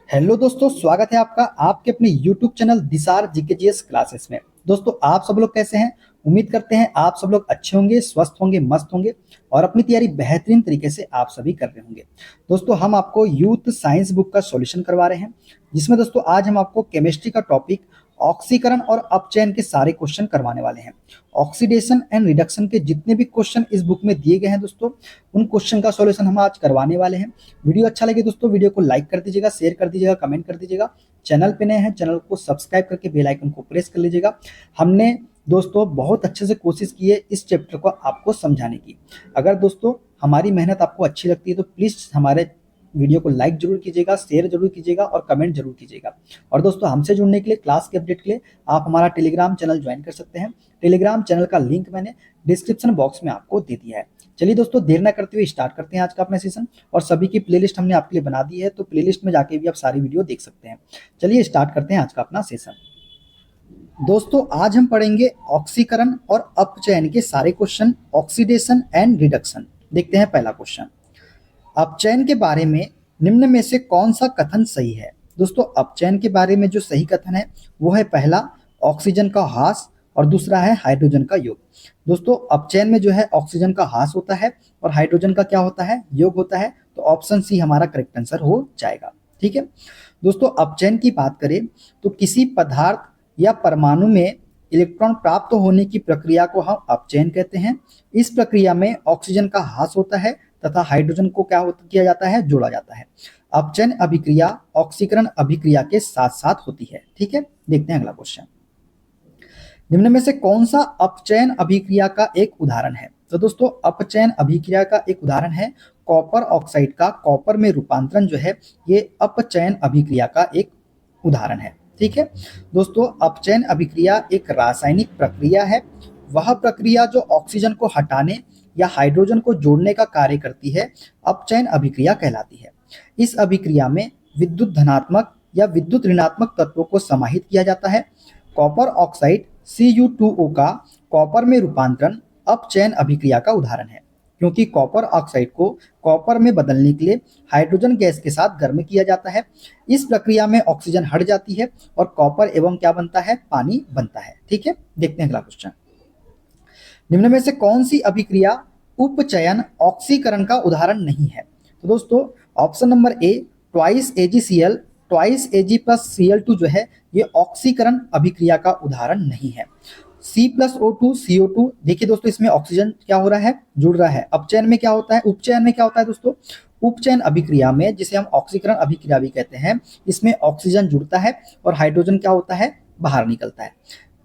Hello दोस्तों, स्वागत है आपका आपके अपने YouTube चैनल दिसार जीकेजीएस क्लासेस में। दोस्तों, आप सब लोग कैसे हैं? उम्मीद करते हैं आप सब लोग अच्छे होंगे, स्वस्थ होंगे, मस्त होंगे और अपनी तैयारी बेहतरीन तरीके से आप सभी कर रहे होंगे। दोस्तों, हम आपको यूथ साइंस बुक का सॉल्यूशन करवा रहे हैं, जिसमें दोस्तों आज हम आपको केमिस्ट्री का टॉपिक ऑक्सीकरण और अपचयन के सारे क्वेश्चन करवाने वाले हैं। ऑक्सीडेशन एंड रिडक्शन के जितने भी क्वेश्चन इस बुक में दिए गए हैं दोस्तों, उन क्वेश्चन का सॉल्यूशन हम आज करवाने वाले हैं। वीडियो अच्छा लगे दोस्तों, वीडियो को लाइक कर दीजिएगा, शेयर कर दीजिएगा, कमेंट कर दीजिएगा। चैनल पे नए हैं, चैनल को सब्सक्राइब करके बेल आइकन को प्रेस कर लीजिएगा। हमने दोस्तों बहुत अच्छे से कोशिश की है इस चैप्टर को आपको समझाने की। अगर दोस्तों हमारी मेहनत आपको अच्छी लगती है तो प्लीज़ हमारे वीडियो को लाइक जरूर कीजिएगा, शेयर जरूर कीजिएगा और कमेंट जरूर कीजिएगा। और दोस्तों, हमसे जुड़ने के लिए, क्लास के अपडेट के लिए आप हमारा टेलीग्राम चैनल ज्वाइन कर सकते हैं। टेलीग्राम चैनल का लिंक मैंने डिस्क्रिप्शन बॉक्स में आपको दे दिया है। चलिए दोस्तों, देर ना करते हुए स्टार्ट करते हैं आज का अपना सेशन। और सभी की प्लेलिस्ट हमने आपके लिए बना दी है, तो प्लेलिस्ट में जाके भी आप सारी वीडियो देख सकते हैं। चलिए स्टार्ट करते हैं आज का अपना सेशन। दोस्तों, आज हम पढ़ेंगे ऑक्सीकरण और अपचयन के सारे क्वेश्चन, ऑक्सीडेशन एंड रिडक्शन। देखते हैं पहला क्वेश्चन। अपचयन के बारे में निम्न में से कौन सा कथन सही है? दोस्तों, अपचयन के बारे में जो सही कथन है वो है पहला, ऑक्सीजन का ह्रास, और दूसरा है हाइड्रोजन का योग। दोस्तों, अपचयन में जो है ऑक्सीजन का ह्रास होता है और हाइड्रोजन का क्या होता है? योग होता है। तो ऑप्शन सी हमारा करेक्ट आंसर हो जाएगा। ठीक है दोस्तों, अपचयन की बात करें तो किसी पदार्थ या परमाणु में इलेक्ट्रॉन प्राप्त होने की प्रक्रिया को हम अपचयन कहते हैं। इस प्रक्रिया में ऑक्सीजन का ह्रास होता है तथा हाइड्रोजन को किया जाता है? जोड़ा जाता है। अपचयन अभिक्रिया ऑक्सीकरण अभिक्रिया के साथ साथ होती है। ठीक है, देखते हैं अगला क्वेश्चन। निम्न में से कौन सा अपचयन अभिक्रिया का एक उदाहरण है? तो दोस्तों, अपचयन अभिक्रिया का एक उदाहरण है कॉपर ऑक्साइड का कॉपर में रूपांतरण। जो है ये अपचयन अभिक्रिया का एक उदाहरण है। ठीक है दोस्तों, अपचयन अभिक्रिया एक रासायनिक प्रक्रिया है। वह प्रक्रिया जो ऑक्सीजन को हटाने या हाइड्रोजन को जोड़ने का कार्य करती है, अपचयन अभिक्रिया कहलाती है। इस अभिक्रिया में विद्युत धनात्मक या विद्युत ऋणात्मक तत्वों को समाहित किया जाता है। कॉपर ऑक्साइड Cu2O का कॉपर में रूपांतरण अपचयन अभिक्रिया का उदाहरण है, क्योंकि कॉपर ऑक्साइड को कॉपर में बदलने के लिए हाइड्रोजन गैस के साथ गर्म किया जाता है। इस प्रक्रिया में ऑक्सीजन हट जाती है और कॉपर एवं क्या बनता है? पानी बनता है। ठीक है, देखते हैं अगला क्वेश्चन। निम्न में से कौन सी अभिक्रिया उपचयन ऑक्सीकरण का उदाहरण नहीं है? तो दोस्तों, option number A, twice AgCl twice Ag plus Cl2 जो है ये ऑक्सीकरण अभिक्रिया का उदाहरण नहीं है। C+O2 CO2, देखिए दोस्तों, इसमें ऑक्सीजन क्या हो रहा है? जुड़ रहा है। अपचयन में क्या होता है? उपचयन में क्या होता है दोस्तों? उपचयन अभिक्रिया में, जिसे हम ऑक्सीकरण अभिक्रिया भी कहते हैं, इसमें ऑक्सीजन जुड़ता है और हाइड्रोजन क्या होता है? बाहर निकलता है।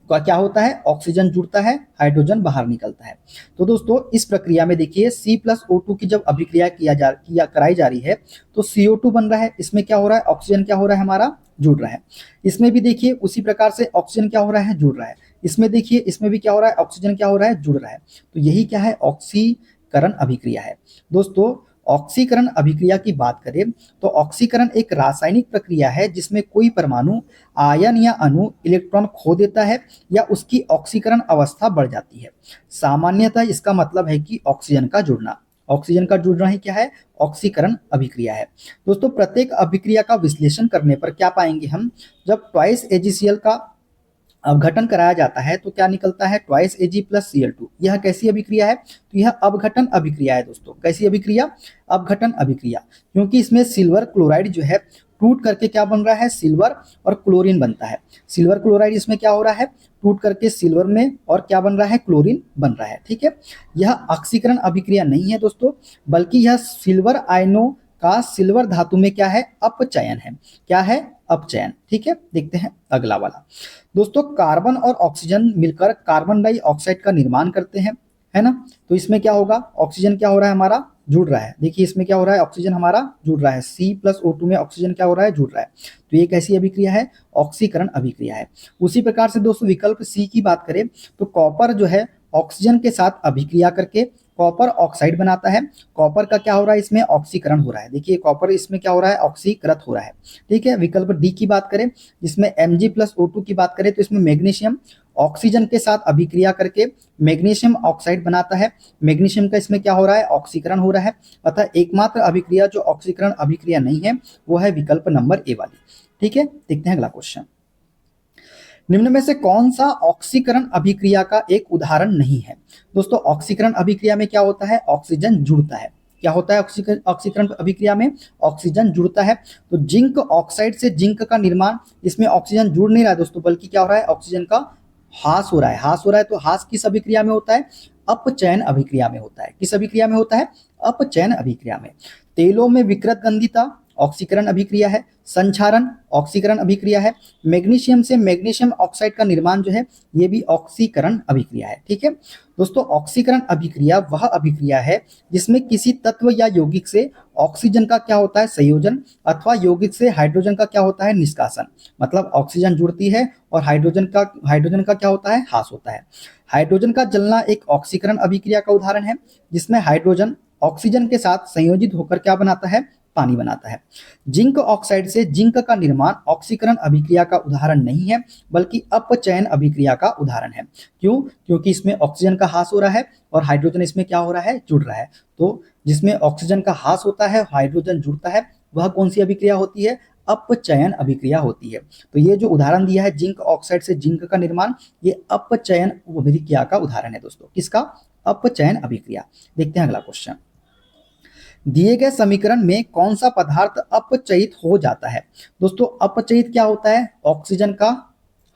क्या होता है? ऑक्सीजन जुड़ता है, हाइड्रोजन बाहर निकलता है। तो दोस्तों, इस प्रक्रिया में देखिए C+O2 की जब अभिक्रिया कराई जा रही है तो CO2 बन रहा है। इसमें क्या हो रहा है? ऑक्सीजन क्या हो रहा है? हमारा जुड़ रहा है। इसमें भी देखिए उसी प्रकार से ऑक्सीजन क्या हो रहा है? जुड़ रहा है। इसमें देखिए, इसमें भी क्या हो रहा है? ऑक्सीजन क्या हो रहा है? जुड़ रहा है। तो यही क्या है? ऑक्सीकरण अभिक्रिया है। दोस्तों, ऑक्सीकरण अभिक्रिया की बात करें तो ऑक्सीकरण एक रासायनिक प्रक्रिया है जिसमें कोई परमाणु, आयन या अणु इलेक्ट्रॉन खो देता है या उसकी ऑक्सीकरण अवस्था बढ़ जाती है। सामान्यतः इसका मतलब है कि ऑक्सीजन का जुड़ना। ऑक्सीजन का जुड़ना ही क्या है? ऑक्सीकरण अभिक्रिया है। दोस्तों, प्रत्येक अभिक्रिया का विश्लेषण करने पर क्या पाएंगे हम? जब ट्वाइस AgCl का अपघटन कराया जाता है तो क्या निकलता है? Twice Ag plus Cl2। यह कैसी अभिक्रिया है? तो यह अपघटन अभिक्रिया है दोस्तों। कैसी अभिक्रिया? अपघटन अभिक्रिया, क्योंकि इसमें सिल्वर क्लोराइड जो है टूट करके क्या बन रहा है? सिल्वर और क्लोरीन बनता है। सिल्वर क्लोराइड इसमें क्या हो रहा है? टूट करके सिल्वर में और क्या बन रहा है? क्लोरीन बन रहा है। ठीक है, यह ऑक्सीकरण अभिक्रिया नहीं है दोस्तों, बल्कि यह सिल्वर आयनों का सिल्वर धातु में क्या है? अपचयन है। क्या है? अपचयन। ठीक है, देखते हैं अगला वाला। दोस्तों, कार्बन और ऑक्सीजन मिलकर कार्बन डाइऑक्साइड का निर्माण करते हैं, है ना? तो इसमें क्या होगा? ऑक्सीजन क्या हो रहा है? हमारा जुड़ रहा है। देखिए इसमें क्या हो रहा है? ऑक्सीजन हमारा जुड़ रहा है। C+O2 में ऑक्सीजन क्या हो रहा है? जुड़ रहा है। तो ये कैसी अभिक्रिया है? ऑक्सीकरण अभिक्रिया है। उसी प्रकार से दोस्तों, विकल्प सी की बात करें तो कॉपर जो है ऑक्सीजन के साथ अभिक्रिया करके कॉपर ऑक्साइड बनाता है। कॉपर का क्या हो रहा है, इसमें ऑक्सीकरण हो रहा है। देखिए कॉपर इसमें क्या हो रहा है, ऑक्सीकृत हो रहा है। ठीक है, विकल्प डी की बात करें जिसमें Mg+O2 की बात करें तो इसमें मैग्नीशियम ऑक्सीजन के साथ अभिक्रिया करके मैग्नीशियम ऑक्साइड बनाता है। मैग्नीशियम का इसमें क्या हो रहा है, ऑक्सीकरण हो रहा है। अतः एकमात्र अभिक्रिया जो ऑक्सीकरण अभिक्रिया नहीं है वो है विकल्प नंबर ए वाली। ठीक है, देखते हैं अगला क्वेश्चन। निम्न में से कौन सा ऑक्सीकरण अभिक्रिया का एक उदाहरण नहीं है? दोस्तों ऑक्सीकरण अभिक्रिया में क्या होता है, ऑक्सीजन जुड़ता है। क्या होता है ऑक्सीकरण अभिक्रिया में, ऑक्सीजन जुड़ता है। तो जिंक ऑक्साइड से जिंक का निर्माण, इसमें ऑक्सीजन जुड़ नहीं रहा है दोस्तों, बल्कि क्या हो रहा है, ऑक्सीजन का ह्रास हो रहा है। ह्रास हो रहा है तो ह्रास किस अभिक्रिया में होता है, अपचयन अभिक्रिया में होता है। किस अभिक्रिया में होता है, अपचयन अभिक्रिया में। तेलों में विकृत गंधिता ऑक्सीकरण अभिक्रिया है। संक्षारण ऑक्सीकरण अभिक्रिया है। मैग्नीशियम से मैग्नीशियम ऑक्साइड का निर्माण जो है ये भी ऑक्सीकरण अभिक्रिया है। ठीक है दोस्तों, ऑक्सीकरण अभिक्रिया वह अभिक्रिया है जिसमें किसी तत्व या यौगिक से ऑक्सीजन का क्या होता है, संयोजन, अथवा यौगिक से हाइड्रोजन का क्या होता है, निष्कासन। मतलब ऑक्सीजन जुड़ती है और हाइड्रोजन का क्या होता है, ह्रास होता है। हाइड्रोजन का जलना एक ऑक्सीकरण अभिक्रिया का उदाहरण है जिसमें हाइड्रोजन ऑक्सीजन के साथ संयोजित होकर क्या बनाता है, पानी बनाता है। जिंक ऑक्साइड से जिंक का निर्माण ऑक्सीकरण अभिक्रिया का उदाहरण नहीं है बल्कि अपचयन अभिक्रिया का उदाहरण है। क्यों, क्योंकि इसमें ऑक्सीजन का ह्रास हो रहा है और हाइड्रोजन इसमें क्या हो रहा है, जुड़ रहा है। तो जिसमें ऑक्सीजन का ह्रास होता है, हाइड्रोजन जुड़ता है, वह कौन सी अभिक्रिया होती है, अपचयन अभिक्रिया होती है। तो ये जो उदाहरण दिया है जिंक ऑक्साइड से जिंक का निर्माण, ये अपचयन अभिक्रिया का उदाहरण है दोस्तों। किसका, अपचयन अभिक्रिया। देखते हैं अगला क्वेश्चन। दिए गए समीकरण में कौन सा पदार्थ अपचयित हो जाता है? दोस्तों अपचयित क्या होता है, ऑक्सीजन का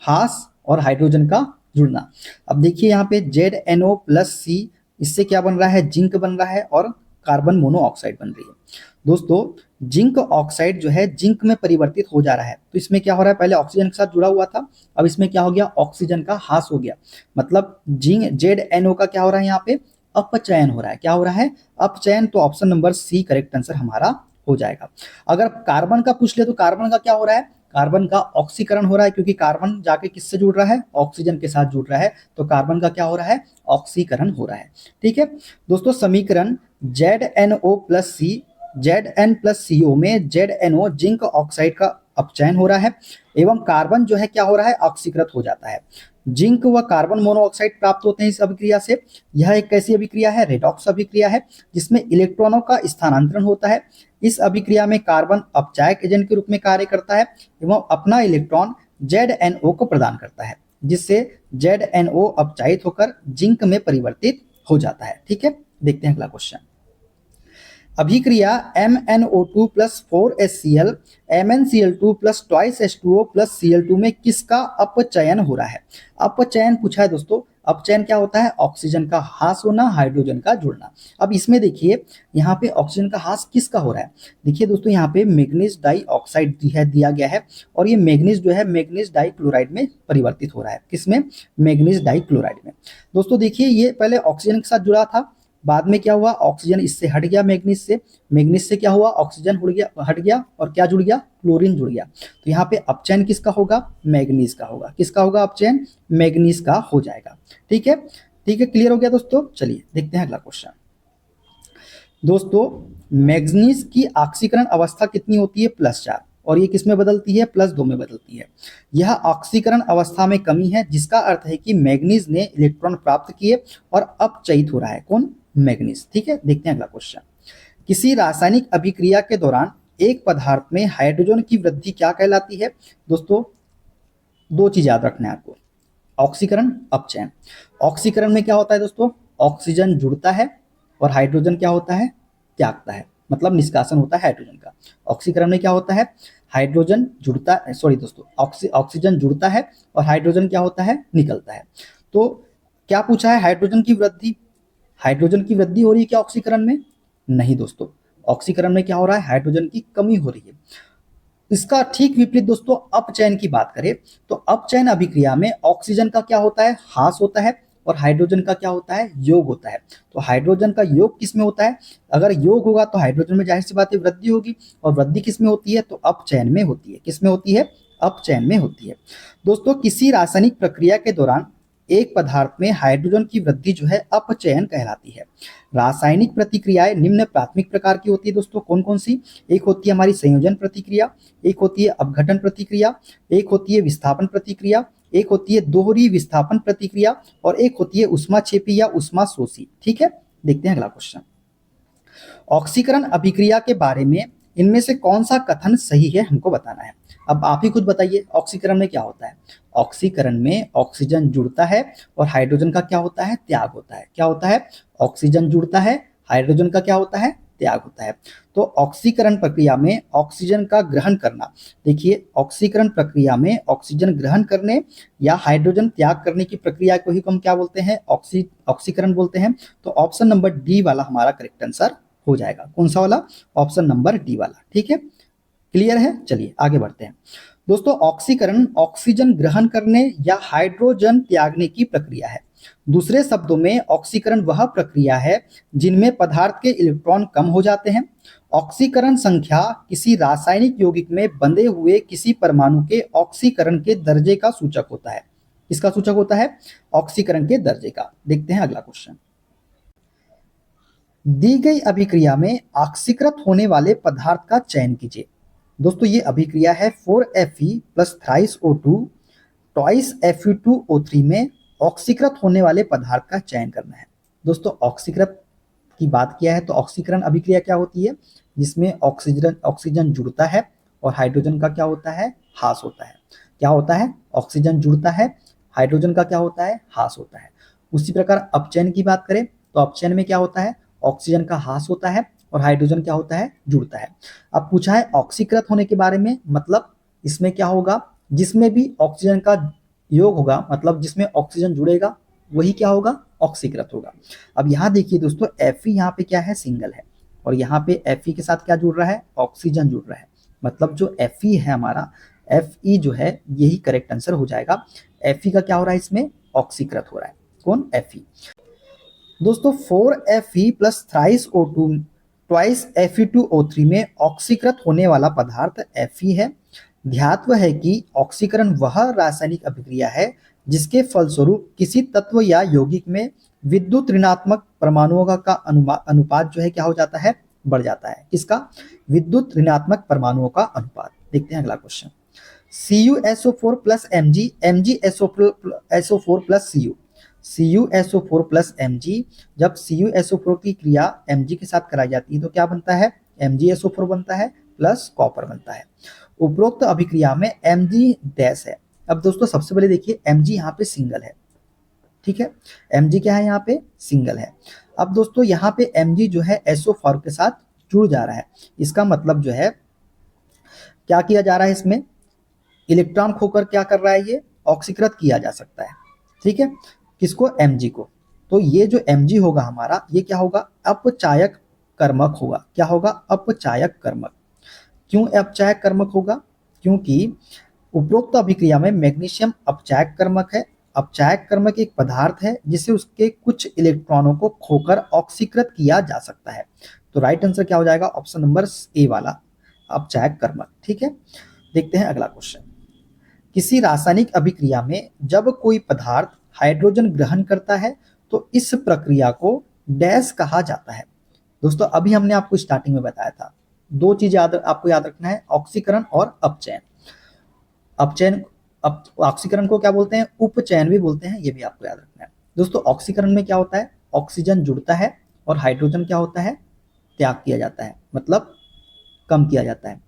ह्रास और हाइड्रोजन का जुड़ना। अब देखिए यहाँ पे ZNO+C, इससे क्या बन रहा है, जिंक बन रहा है और कार्बन मोनोऑक्साइड बन रही है। दोस्तों जिंक ऑक्साइड जो है जिंक में परिवर्तित हो जा रहा है। तो इसमें क्या हो रहा है, पहले ऑक्सीजन के साथ जुड़ा हुआ था, अब इसमें क्या हो गया, ऑक्सीजन का ह्रास हो गया। मतलब जिंक ZNO का क्या हो रहा है, यहाँ पे अपचयन हो रहा है। क्या हो रहा है, अपचयन। तो option number C correct answer हमारा हो जाएगा। अगर कार्बन का पूछ ले तो कार्बन का क्या हो रहा है, कार्बन का ऑक्सीकरण हो रहा है, क्योंकि कार्बन जाके किससे जुड़ रहा है, ऑक्सीजन के साथ जुड़ रहा है। तो कार्बन का क्या हो रहा है, ऑक्सीकरण हो रहा है। ठीक है दोस्तों, समीकरण ZNO+C Zn+CO में ZNO जिंक ऑक्साइड का अपचयन हो रहा है एवं कार्बन जो है क्या हो रहा है, ऑक्सीकृत हो जाता है। जिंक व कार्बन मोनोऑक्साइड प्राप्त होते हैं इस अभिक्रिया से। यह एक कैसी अभिक्रिया है, रेडॉक्स अभिक्रिया है जिसमें इलेक्ट्रॉनों का स्थानांतरण होता है। इस अभिक्रिया में कार्बन अपचायक एजेंट के रूप में कार्य करता है एवं अपना इलेक्ट्रॉन ZNO को प्रदान करता है, जिससे ZNO अपचायित होकर जिंक में परिवर्तित हो जाता है। ठीक है, देखते हैं अगला क्वेश्चन। अभिक्रिया MnO2+4HCl MnCl2+2H2O+Cl2 में किसका अपचयन हो रहा है? अपचयन पूछा है दोस्तों। अपचयन क्या होता है, ऑक्सीजन का ह्रास होना, हाइड्रोजन का जुड़ना। अब इसमें देखिए यहाँ पे ऑक्सीजन का ह्रास किसका हो रहा है। देखिए दोस्तों यहाँ पे मैग्नीज डाइऑक्साइड दिया गया है और ये मैग्नीज जो है मैग्नीज डाइक्लोराइड में परिवर्तित हो रहा है। किसमें, मैग्नीज डाइक्लोराइड में। दोस्तों देखिए ये पहले ऑक्सीजन के साथ जुड़ा था, बाद में क्या हुआ, ऑक्सीजन इससे हट गया, मैग्नीज से क्या हुआ, ऑक्सीजन हट गया और क्या जुड़ गया, क्लोरीन जुड़ गया। तो यहाँ पे अपचयन किसका होगा, मैग्नीज का होगा। किसका होगा अपचयन, मैग्नीज का हो जाएगा। ठीक है, क्लियर हो गया दोस्तों। चलिए देखते हैं अगला क्वेश्चन। दोस्तों मैग्नीज की ऑक्सीकरण अवस्था कितनी होती है, +4, और ये किस में बदलती है, +2 में बदलती है। यह ऑक्सीकरण अवस्था में कमी है जिसका अर्थ है कि मैग्नीज ने इलेक्ट्रॉन प्राप्त किए और अपचयित हो रहा है। कौन, मैग्नीज। ठीक है, देखते हैं अगला क्वेश्चन। किसी रासायनिक अभिक्रिया के दौरान एक पदार्थ में हाइड्रोजन की वृद्धि क्या कहलाती है? दोस्तों दो चीज याद रखना है आपको, ऑक्सीकरण, अपचयन। ऑक्सीकरण में क्या होता है दोस्तों, ऑक्सीजन जुड़ता है और हाइड्रोजन क्या होता है, त्यागता है, मतलब निष्कासन होता है हाइड्रोजन का। ऑक्सीकरण में क्या होता है, हाइड्रोजन जुड़ता है, सॉरी दोस्तों, ऑक्सीजन जुड़ता है और हाइड्रोजन क्या होता है, निकलता है। तो क्या पूछा है, हाइड्रोजन की वृद्धि। हाइड्रोजन की वृद्धि हो रही है क्या ऑक्सीकरण में? नहीं दोस्तों, ऑक्सीकरण में क्या हो रहा है, हाइड्रोजन की कमी हो रही है। इसका ठीक विपरीत दोस्तों अपचयन की बात करें तो अपचयन अभिक्रिया में ऑक्सीजन का क्या होता है, ह्रास होता है और हाइड्रोजन का क्या होता है, योग होता है। तो हाइड्रोजन का योग किस में होता है, अगर योग होगा तो हाइड्रोजन में जाहिर सी बात है वृद्धि होगी, और वृद्धि किस में होती है, तो अपचयन में होती है। किस में होती है, अपचयन में होती है। दोस्तों किसी रासायनिक प्रक्रिया के दौरान एक पदार्थ में हाइड्रोजन की वृद्धि जो है अपचयन कहलाती है। रासायनिक प्रतिक्रियाएं निम्न प्राथमिक प्रकार की होती है दोस्तों, कौन कौन सी? एक होती है हमारी संयोजन प्रतिक्रिया, एक होती है अपघटन प्रतिक्रिया, एक होती है विस्थापन प्रतिक्रिया, एक होती है दोहरी विस्थापन प्रतिक्रिया, और एक होती है ऊष्माक्षेपी या ऊष्माशोषी। ठीक है, देखते हैं अगला क्वेश्चन। ऑक्सीकरण अभिक्रिया के बारे में इनमें से कौन सा कथन सही है हमको बताना है। अब आप ही खुद बताइए, ऑक्सीकरण में क्या होता है? ऑक्सीकरण में ऑक्सीजन जुड़ता है और हाइड्रोजन का क्या होता है? त्याग होता है। क्या होता है? ऑक्सीजन जुड़ता है, हाइड्रोजन का क्या होता है? त्याग होता है। तो ऑक्सीकरण प्रक्रिया में ऑक्सीजन का ग्रहण करना, देखिए ऑक्सीकरण प्रक्रिया में ऑक्सीजन ग्रहण करने या हाइड्रोजन त्याग करने की प्रक्रिया को ही हम क्या बोलते हैं? ऑक्सीकरण बोलते हैं। तो ऑप्शन नंबर डी वाला हमारा करेक्ट आंसर हो जाएगा। कौन सा वाला? ऑप्शन नंबर डी वाला। ठीक है, क्लियर है? चलिए आगे बढ़ते हैं दोस्तों। ऑक्सीकरण ऑक्सीजन ग्रहण करने या हाइड्रोजन त्यागने की प्रक्रिया है। दूसरे शब्दों में ऑक्सीकरण वह प्रक्रिया है जिनमें पदार्थ के इलेक्ट्रॉन कम हो जाते हैं। ऑक्सीकरण संख्या किसी रासायनिक यौगिक में बंधे हुए किसी परमाणु के ऑक्सीकरण के दर्जे का सूचक होता है। किसका सूचक होता है? ऑक्सीकरण के दर्जे का। देखते हैं अगला क्वेश्चन। दी गई अभिक्रिया में ऑक्सीकृत होने वाले पदार्थ का चयन कीजिए। दोस्तों ये अभिक्रिया है 4Fe plus thrice O2 twice Fe2O3 में ऑक्सीकृत होने वाले पदार्थ का चयन करना है। दोस्तों ऑक्सीकृत की बात किया है तो ऑक्सीकरण अभिक्रिया क्या होती है? जिसमें ऑक्सीजन जुड़ता है और हाइड्रोजन का क्या होता है? ह्रास होता है। क्या होता है? ऑक्सीजन जुड़ता है, हाइड्रोजन का क्या होता है? ह्रास होता है। उसी प्रकार अपचयन की बात करें तो अपचयन में क्या होता है? ऑक्सीजन का ह्रास होता है और हाइड्रोजन क्या होता है? जुड़ता है। अब पूछा है ऑक्सीकृत होने के बारे में, मतलब इसमें क्या होगा? जिसमें भी ऑक्सीजन का योग होगा, मतलब जिसमें ऑक्सीजन जुड़ेगा वही क्या होगा? ऑक्सीकृत होगा। अब यहाँ देखिए दोस्तों, Fe यहाँ पे क्या है? सिंगल है, और यहाँ पे Fe के साथ क्या जुड़ रहा है? ऑक्सीजन जुड़ रहा है। मतलब जो Fe है हमारा, Fe जो है यही करेक्ट आंसर हो जाएगा। Fe का क्या हो रहा है? इसमें ऑक्सीकृत हो रहा है। कौन? Fe। दोस्तों 4Fe plus thrice O2 twice Fe2O3 में ऑक्सीकृत होने वाला पदार्थ Fe है। ध्यात्व है कि ऑक्सीकरण वह रासायनिक अभिक्रिया है जिसके फलस्वरूप किसी तत्व या यौगिक में विद्युत ऋणात्मक परमाणुओं का अनुपात जो है क्या हो जाता है? बढ़ जाता है। किसका? विद्युत ऋणात्मक परमाणुओं का अनुपात। देखते हैं अगला question. CuSO4 plus Mg MgSO4 plus Cu CuSO4 plus Mg, जब CuSO4 की क्रिया Mg के साथ कराई जाती है तो क्या बनता है? MgSO4 बनता है प्लस कॉपर बनता है। उपरोक्त अभिक्रिया में Mg डैश है। अब दोस्तों सबसे पहले देखिए Mg यहाँ पे सिंगल है। ठीक है, Mg क्या है? यहाँ पे सिंगल है। अब दोस्तों यहाँ पे Mg जो है SO4 के साथ जुड़ जा रहा है। इसका मतलब जो है क्या किया जा रहा है? इसमें इलेक्ट्रॉन खोकर क्या कर रहा है? ये ऑक्सीकृत किया जा सकता है। ठीक है, किसको? Mg को। तो ये जो Mg होगा हमारा, ये क्या होगा? अपचायक कर्मक होगा। क्या होगा? अपचायक कर्मक। क्यों अपचायक कर्मक होगा? क्योंकि उपरोक्त अभिक्रिया में मैग्नीशियम अपचायक कर्मक है। अपचायक कर्मक एक पदार्थ है जिसे उसके कुछ इलेक्ट्रॉनों को खोकर ऑक्सीकृत किया जा सकता है। तो राइट आंसर क्या हो जाएगा? ऑप्शन नंबर ए वाला, अपचायक कर्मक। ठीक है, देखते हैं अगला क्वेश्चन। किसी रासायनिक अभिक्रिया में जब कोई पदार्थ हाइड्रोजन ग्रहण करता है तो इस प्रक्रिया को डैश कहा जाता है। दोस्तों अभी हमने आपको स्टार्टिंग में बताया था, दो चीजें आपको याद रखना है, ऑक्सीकरण और अपचयन। अपचयन ऑक्सीकरण को क्या बोलते हैं? उपचयन भी बोलते हैं, ये भी आपको याद रखना है। दोस्तों ऑक्सीकरण में क्या होता है? ऑक्सीजन जुड़ता है और हाइड्रोजन क्या होता है? त्याग किया जाता है, मतलब कम किया जाता है।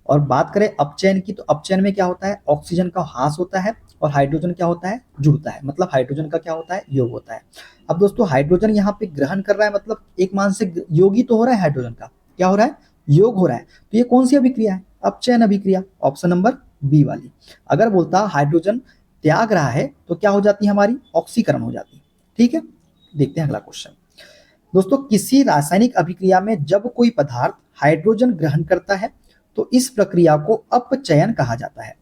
और बात करें अपचयन की, तो अपचयन में क्या होता है? ऑक्सीजन का ह्रास होता है और हाइड्रोजन क्या होता है? जुड़ता है, मतलब हाइड्रोजन का क्या होता है? योग होता है। अब दोस्तों हाइड्रोजन यहाँ पे ग्रहण कर रहा है, मतलब एक मान से योगी तो हो रहा है, हाइड्रोजन का क्या हो रहा है? योग हो रहा है। तो ये कौन सी अभिक्रिया है? अपचयन अभिक्रिया, ऑप्शन नंबर बी वाली। अगर बोलता हाइड्रोजन त्याग रहा है तो क्या हो जाती है हमारी? ऑक्सीकरण हो जाती है। ठीक है, देखते हैं अगला क्वेश्चन। दोस्तों किसी रासायनिक अभिक्रिया में जब कोई पदार्थ हाइड्रोजन ग्रहण करता है तो इस प्रक्रिया को अपचयन कहा जाता है।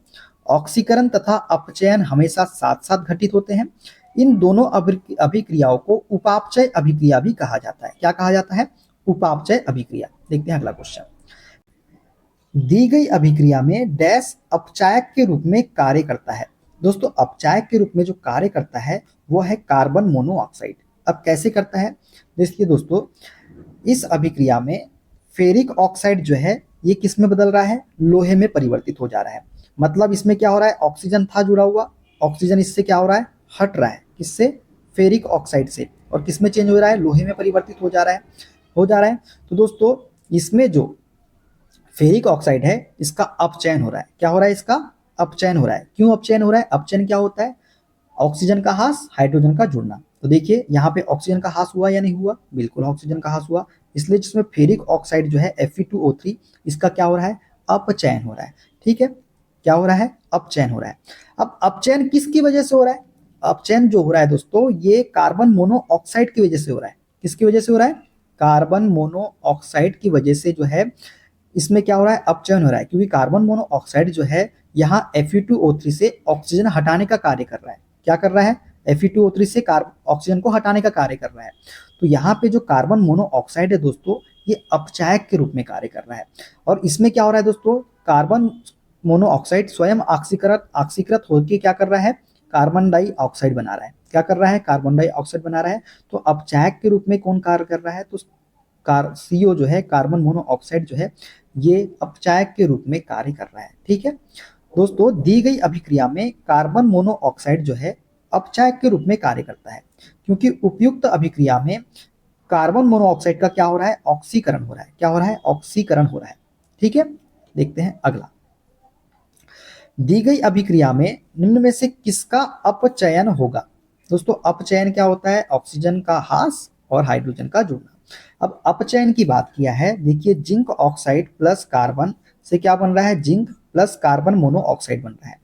ऑक्सीकरण तथा अपचयन हमेशा साथ साथ घटित होते हैं। इन दोनों अभिक्रियाओं को उपापचय अभिक्रिया भी कहा जाता है। क्या कहा जाता है? उपापचय अभिक्रिया। देखते हैं अगला क्वेश्चन। दी गई अभिक्रिया में डैश अपचायक के रूप में कार्य करता है। दोस्तों अपचायक के रूप में जो कार्य करता है वो है कार्बन मोनोऑक्साइड। अब कैसे करता है, देखिए दोस्तों, इस अभिक्रिया में फेरिक ऑक्साइड जो है ये किस में बदल रहा है, लोहे में परिवर्तित हो जा रहा है। मतलब इसमें क्या हो रहा है, ऑक्सीजन था जुड़ा हुआ, ऑक्सीजन इससे क्या हो रहा है, हट रहा है, किससे, फेरिक ऑक्साइड से, और किस में चेंज हो रहा है, लोहे में परिवर्तित हो जा रहा है, तो दोस्तों इसमें जो फेरिक ऑक्साइड है इसका अपचयन हो रहा है। क्या हो रहा है, इसका अपचयन हो रहा है। क्यों अपचयन हो रहा है, अपचयन क्या होता है, ऑक्सीजन का ह्रास, हाइड्रोजन का जुड़ना। तो देखिए यहाँ पे ऑक्सीजन का ह्रास हुआ या नहीं हुआ, बिल्कुल ऑक्सीजन का ह्रास हुआ, इसलिए जिसमें फेरिक ऑक्साइड जो है Fe2O3 इसका क्या हो रहा है, अपचयन हो रहा है। ठीक है, क्या हो रहा है, अपचयन हो रहा है। अब अपचयन किसकी वजह से हो रहा है, अपचयन जो हो रहा है दोस्तों ये कार्बन मोनोऑक्साइड की वजह से हो रहा है। किसकी वजह से हो रहा है, कार्बन मोनोऑक्साइड की वजह से जो है इसमें क्या हो रहा है, अपचयन हो रहा है, क्योंकि कार्बन मोनोऑक्साइड जो है यहाँ Fe2O3 से ऑक्सीजन हटाने का कार्य कर रहा है। क्या कर रहा है, Fe2O3 से ऑक्सीजन को हटाने का कार्य कर रहा है। तो यहाँ पे जो कार्बन मोनोऑक्साइड है दोस्तों ये अपचायक के रूप में कार्य कर रहा है। और इसमें क्या हो रहा है दोस्तों, कार्बन मोनोऑक्साइड स्वयं ऑक्सीकृत होकर क्या कर रहा है, कार्बन डाइऑक्साइड बना रहा है। क्या कर रहा है, कार्बन डाइऑक्साइड बना रहा है। तो अपचायक के रूप में कौन कार्य कर रहा है, तो CO जो है, कार्बन मोनोऑक्साइड जो है ये अपचायक के रूप में कार्य कर रहा है। ठीक है दोस्तों, दी गई अभिक्रिया में कार्बन मोनोऑक्साइड जो है अपचायक के रूप में कार्य करता है, क्योंकि उपयुक्त अभिक्रिया में कार्बन मोनोऑक्साइड का क्या हो रहा है, ऑक्सीकरण हो रहा है। क्या हो रहा है, ऑक्सीकरण हो रहा है। ठीक है, देखते हैं अगला। दी गई अभिक्रिया में निम्न में से किसका अपचयन होगा। दोस्तों अपचयन क्या होता है, ऑक्सीजन का ह्रास और हाइड्रोजन का जुड़ना। अब अपचयन की बात किया है, देखिए जिंक ऑक्साइड प्लस कार्बन से क्या बन रहा है, जिंक प्लस कार्बन मोनोऑक्साइड बन रहा है।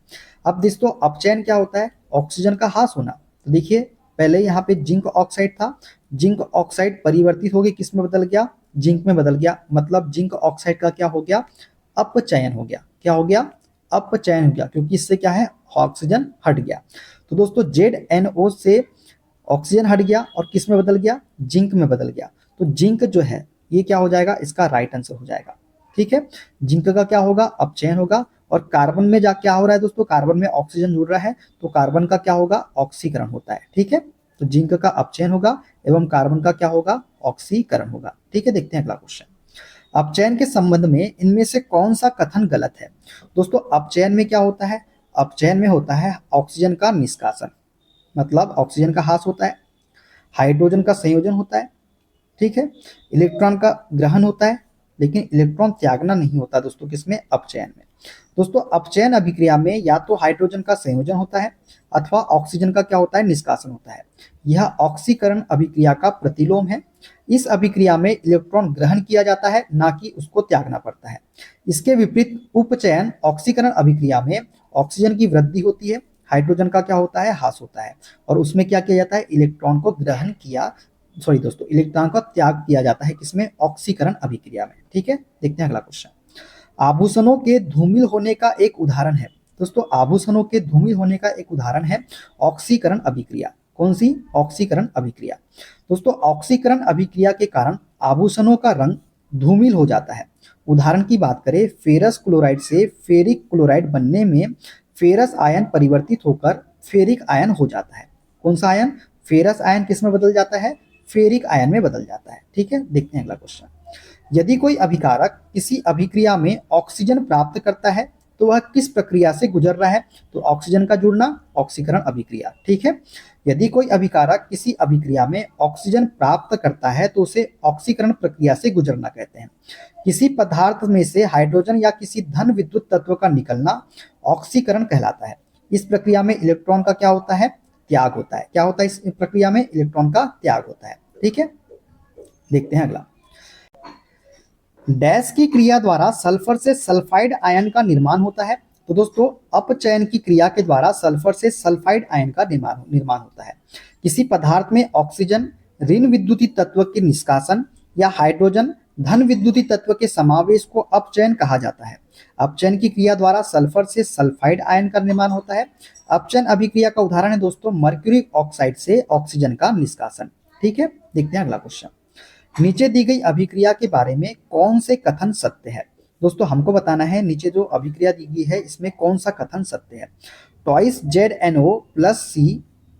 अब दोस्तों अपचयन क्या होता है, ऑक्सीजन का ह्रास होना। तो देखिए पहले यहाँ पे जिंक ऑक्साइड था, जिंक ऑक्साइड परिवर्तित हो गया, किस में बदल गया, जिंक में बदल गया। मतलब जिंक ऑक्साइड का क्या हो गया, अपचयन हो गया। क्या हो गया, अपचयन हो गया, क्योंकि इससे क्या है, ऑक्सीजन हट गया। तो दोस्तों ZNO से ऑक्सीजन हट गया और किस में बदल गया, जिंक में बदल गया। तो जिंक जो है ये क्या हो जाएगा, इसका राइट आंसर हो जाएगा। ठीक है, जिंक का क्या होगा, अपचयन होगा। और कार्बन में जा क्या हो रहा है दोस्तों, कार्बन में ऑक्सीजन जुड़ रहा है तो कार्बन का क्या होगा, ऑक्सीकरण होता है। ठीक है, तो जिंक का अपचयन होगा एवं कार्बन का क्या होगा, ऑक्सीकरण होगा। ठीक है, देखते हैं अगला क्वेश्चन। अपचयन के संबंध में इनमें से कौन सा कथन गलत है। दोस्तों अपचयन में क्या होता है, अपचयन में होता है ऑक्सीजन का निष्कासन, मतलब ऑक्सीजन का ह्रास होता है, हाइड्रोजन का संयोजन होता है। ठीक है, इलेक्ट्रॉन का ग्रहण होता है, लेकिन इलेक्ट्रॉन त्यागना नहीं होता दोस्तों, किसमें, अपचयन में। दोस्तों अपचयन अभिक्रिया में या तो हाइड्रोजन का संयोजन होता है अथवा ऑक्सीजन का क्या होता है, निष्कासन होता है। यह ऑक्सीकरण अभिक्रिया का प्रतिलोम है। इस अभिक्रिया में इलेक्ट्रॉन ग्रहण किया जाता है, ना कि उसको त्यागना पड़ता है। इसके विपरीत उपचयन ऑक्सीकरण अभिक्रिया में ऑक्सीजन की वृद्धि होती है, हाइड्रोजन का क्या होता है, ह्रास होता है, और उसमें क्या किया जाता है, इलेक्ट्रॉन को ग्रहण किया, सॉरी दोस्तों, इलेक्ट्रॉन का त्याग किया जाता है, किसमें, ऑक्सीकरण अभिक्रिया में। ठीक है, देखते हैं अगला क्वेश्चन। आभूषणों के धूमिल होने का एक उदाहरण है। दोस्तों आभूषणों के धूमिल होने का एक उदाहरण है ऑक्सीकरण अभिक्रिया। कौन सी, ऑक्सीकरण अभिक्रिया। दोस्तों ऑक्सीकरण अभिक्रिया के कारण आभूषणों का रंग धूमिल हो जाता है। उदाहरण की बात करें, फेरस क्लोराइड से फेरिक क्लोराइड बनने में फेरस आयन परिवर्तित होकर फेरिक आयन हो जाता है। कौन सा आयन, फेरस आयन किस में बदल जाता है, फेरिक आयन में बदल जाता है। ठीक है, देखते हैं अगला क्वेश्चन। यदि कोई अभिकारक किसी अभिक्रिया में ऑक्सीजन प्राप्त करता है तो वह किस प्रक्रिया से गुजर रहा है, तो ऑक्सीजन का जुड़ना, ऑक्सीकरण अभिक्रिया। ठीक है, यदि कोई अभिकारक किसी अभिक्रिया में ऑक्सीजन प्राप्त करता है तो उसे ऑक्सीकरण प्रक्रिया से गुजरना कहते हैं। किसी पदार्थ में से हाइड्रोजन या किसी धन विद्युत तत्व का निकलना ऑक्सीकरण कहलाता है। इस प्रक्रिया में इलेक्ट्रॉन का क्या होता है, त्याग होता है। क्या होता है इस प्रक्रिया में, इलेक्ट्रॉन का त्याग होता है। ठीक है, देखते हैं अगला। डैश की क्रिया द्वारा सल्फर से सल्फाइड आयन का निर्माण होता है। तो दोस्तों अपचयन की क्रिया के द्वारा सल्फर से सल्फाइड आयन का निर्माण होता है। किसी पदार्थ में ऑक्सीजन ऋण विद्युतीय तत्व के निष्कासन या हाइड्रोजन धन विद्युतीय तत्व के समावेश को अपचयन कहा जाता है। अपचयन की क्रिया द्वारा सल्फर से सल्फाइड आयन का निर्माण होता है। अपचयन अभिक्रिया का उदाहरण है दोस्तों मर्क्यूरी ऑक्साइड से ऑक्सीजन का निष्कासन। ठीक है, देखते हैं अगला क्वेश्चन। नीचे दी गई अभिक्रिया के बारे में कौन से कथन सत्य है। दोस्तों हमको बताना है नीचे जो अभिक्रिया दी गई है इसमें कौन सा कथन सत्य है। Twice ZnO plus C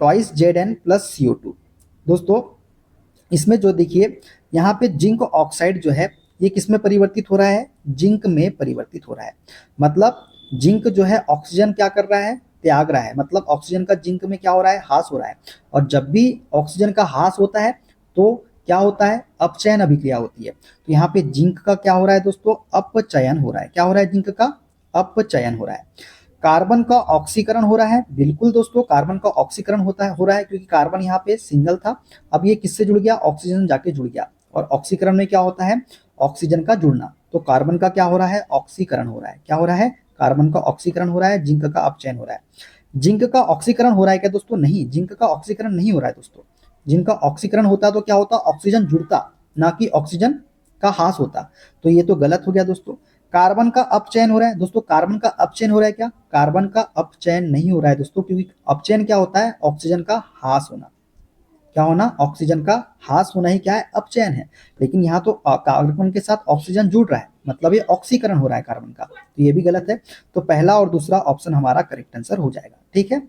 twice Zn plus CO2। दोस्तों इसमें जो देखिए यहाँ पे जिंक ऑक्साइड जो है ये किस में परिवर्तित हो रहा है, जिंक में परिवर्तित हो रहा है। मतलब जिंक जो है ऑक्सीजन क्या कर रहा है, त्याग रहा है। मतलब ऑक्सीजन का जिंक में क्या हो रहा है, ह्रास हो रहा है। और जब भी ऑक्सीजन का ह्रास होता है तो क्या होता है, अपचयन अभिक्रिया होती है। तो यहाँ पे जिंक का क्या हो रहा है दोस्तों, अपचयन हो रहा है। क्या हो रहा है, जिंक का अपचयन हो रहा है। कार्बन का ऑक्सीकरण हो रहा है, बिल्कुल दोस्तों कार्बन का ऑक्सीकरण हो रहा है क्योंकि कार्बन यहाँ पे सिंगल था, अब ये किससे जुड़ गया, ऑक्सीजन जाके जुड़ गया। और ऑक्सीकरण में क्या होता है, ऑक्सीजन का जुड़ना। तो कार्बन का क्या हो रहा है, ऑक्सीकरण हो रहा है। क्या हो रहा है, कार्बन का ऑक्सीकरण हो रहा है, जिंक का अपचयन हो रहा है। जिंक का ऑक्सीकरण हो रहा है क्या दोस्तों, नहीं, जिंक का ऑक्सीकरण नहीं हो रहा है दोस्तों। जिंक का ऑक्सीकरण होता तो क्या होता, ऑक्सीजन जुड़ता, ना कि ऑक्सीजन का ह्रास होता। तो ये तो गलत हो गया दोस्तों। कार्बन का अपचयन हो रहा है दोस्तों, कार्बन का अपचयन हो रहा है क्या, कार्बन का अपचयन नहीं हो रहा है दोस्तों, क्योंकि अपचयन क्या होता है, ऑक्सीजन का ह्रास होना। क्या होना, ऑक्सीजन का ह्रास होना ही क्या है, अपचयन है। लेकिन यहाँ तो कार्बन के साथ ऑक्सीजन जुड़ रहा है, मतलब ये ऑक्सीकरण हो रहा है कार्बन का, तो ये भी गलत है। तो पहला और दूसरा ऑप्शन हमारा करेक्ट आंसर हो जाएगा। ठीक है,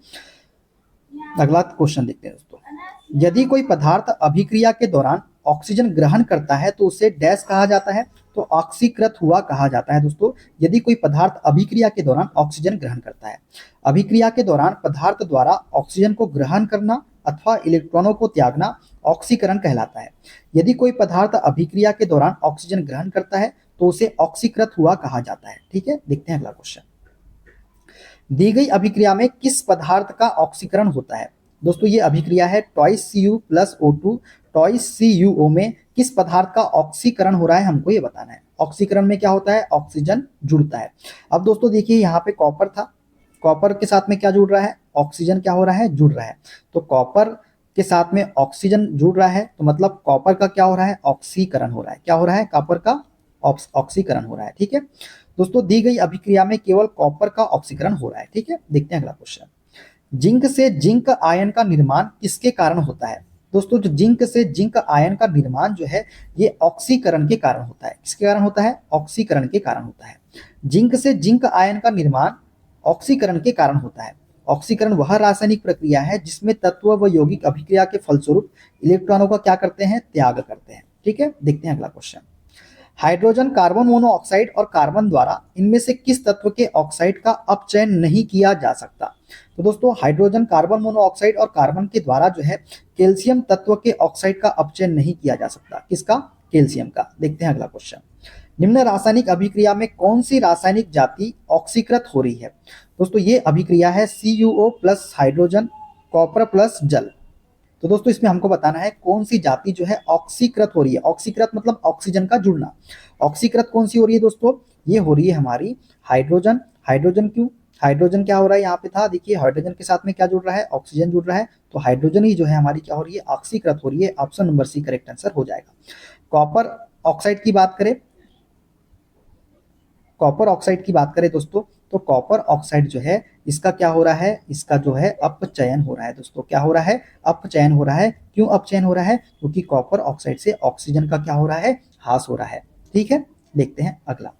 अगला क्वेश्चन देखते हैं दोस्तों। यदि कोई पदार्थ अभिक्रिया के दौरान ऑक्सीजन ग्रहण करता है तो उसे डैश कहा जाता है, तो ऑक्सीकृत हुआ कहा जाता है दोस्तों। यदि कोई पदार्थ अभिक्रिया के दौरान ऑक्सीजन ग्रहण करता है, अभिक्रिया के दौरान पदार्थ द्वारा ऑक्सीजन को ग्रहण करना अथवा इलेक्ट्रॉनों को त्यागना ऑक्सीकरण कहलाता है। यदि कोई पदार्थ अभिक्रिया के दौरान ऑक्सीजन ग्रहण करता है तो उसे ऑक्सीकृत हुआ कहा जाता है। ठीक है, देखते हैं अगला क्वेश्चन। दी गई अभिक्रिया में किस पदार्थ का ऑक्सीकरण होता है। दोस्तों ये अभिक्रिया है twice Cu plus O2 twice CuO में किस पदार्थ का ऑक्सीकरण हो रहा है, हमको ये बताना है। ऑक्सीकरण में क्या होता है, ऑक्सीजन जुड़ता है। अब दोस्तों देखिए यहाँ पे कॉपर था, कॉपर के साथ में क्या जुड़ रहा है, ऑक्सीजन क्या हो रहा है, जुड़ रहा है। तो कॉपर के साथ में ऑक्सीजन जुड़ रहा है, तो मतलब कॉपर का क्या हो रहा है, ऑक्सीकरण हो रहा है। क्या हो रहा है, कॉपर का ऑक्सीकरण हो रहा है। ठीक है दोस्तों, दी गई अभिक्रिया में केवल कॉपर का ऑक्सीकरण हो रहा है। ठीक है, देखते हैं अगला क्वेश्चन। जिंक से जिंक आयन का निर्माण किसके कारण होता है। दोस्तों जो जिंक से जिंक आयन का निर्माण जो है ये ऑक्सीकरण के कारण होता है। किसके कारण होता है, ऑक्सीकरण के कारण होता है। जिंक से जिंक आयन का निर्माण ऑक्सीकरण के कारण होता है। ऑक्सीकरण वह रासायनिक प्रक्रिया है जिसमें तत्व व यौगिक अभिक्रिया के फलस्वरूप इलेक्ट्रॉनों का क्या करते हैं, त्याग करते हैं। ठीक है, देखते हैं अगला क्वेश्चन। हाइड्रोजन कार्बन मोनोऑक्साइड और कार्बन द्वारा इनमें से किस तत्व के ऑक्साइड का अपचयन नहीं किया जा सकता। तो दोस्तों हाइड्रोजन कार्बन मोनोऑक्साइड और कार्बन के द्वारा जो है कैल्शियम तत्व के ऑक्साइड का अपचयन नहीं किया जा सकता। किसका, कैल्शियम का। देखते हैं अगला क्वेश्चन। निम्न रासायनिक अभिक्रिया में कौन सी रासायनिक जाति ऑक्सीकृत हो रही है। दोस्तों ये अभिक्रिया है CuO plus hydrogen copper plus जल। तो दोस्तों इसमें हमको बताना है कौन सी जाति जो है ऑक्सीकृत हो रही है। ऑक्सीकृत मतलब ऑक्सीजन का जुड़ना। ऑक्सीकृत कौन सी हो रही है दोस्तों, ये हो रही है हमारी हाइड्रोजन। हाइड्रोजन क्यों, हाइड्रोजन क्या हो रहा है, यहाँ पे था देखिए हाइड्रोजन के साथ में क्या जुड़ रहा है, ऑक्सीजन जुड़ रहा है। तो हाइड्रोजन ही जो है हमारी क्या हो रही है, ऑक्सीकृत हो रही है। Option number C correct answer हो जाएगा। कॉपर ऑक्साइड की बात करें, कॉपर ऑक्साइड की बात करें दोस्तों, तो कॉपर ऑक्साइड जो है इसका क्या हो रहा है, इसका जो है अपचयन हो रहा है दोस्तों। क्या हो रहा है, अपचयन हो रहा है। क्यों अपचयन हो रहा है, क्योंकि कॉपर ऑक्साइड से ऑक्सीजन का क्या हो रहा है, ह्रास हो रहा है। ठीक है, देखते हैं अगला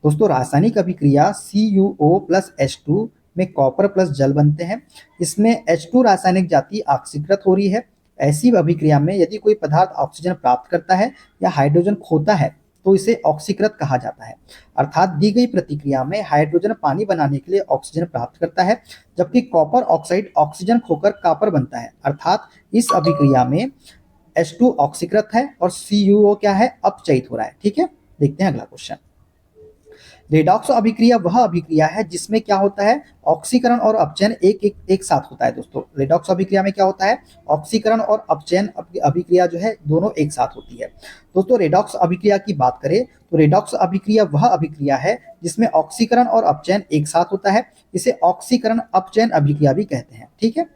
दोस्तों। रासायनिक अभिक्रिया CuO प्लस H2 में कॉपर प्लस जल बनते हैं। इसमें H2 रासायनिक जाति ऑक्सीकृत हो रही है। ऐसी अभिक्रिया में यदि कोई पदार्थ ऑक्सीजन प्राप्त करता है या हाइड्रोजन खोता है तो इसे ऑक्सीकृत कहा जाता है। अर्थात दी गई प्रतिक्रिया में हाइड्रोजन पानी बनाने के लिए ऑक्सीजन प्राप्त करता है, जबकि कॉपर ऑक्साइड ऑक्सीजन खोकर कॉपर बनता है। अर्थात इस अभिक्रिया में H2 ऑक्सीकृत है और CuO क्या है, अपचयित हो रहा है। ठीक है, देखते हैं अगला क्वेश्चन। रेडॉक्स अभिक्रिया वह अभिक्रिया है जिसमें क्या होता है, ऑक्सीकरण और अपचयन एक साथ होता है दोस्तों। रेडॉक्स अभिक्रिया में क्या होता है, ऑक्सीकरण और अपचयन अभिक्रिया जो है दोनों एक साथ होती है दोस्तों। रेडॉक्स अभिक्रिया की बात करें तो रेडॉक्स अभिक्रिया वह अभिक्रिया है जिसमें ऑक्सीकरण और अपचयन एक साथ होता है। इसे ऑक्सीकरण अपचयन अभिक्रिया भी कहते हैं। ठीक है,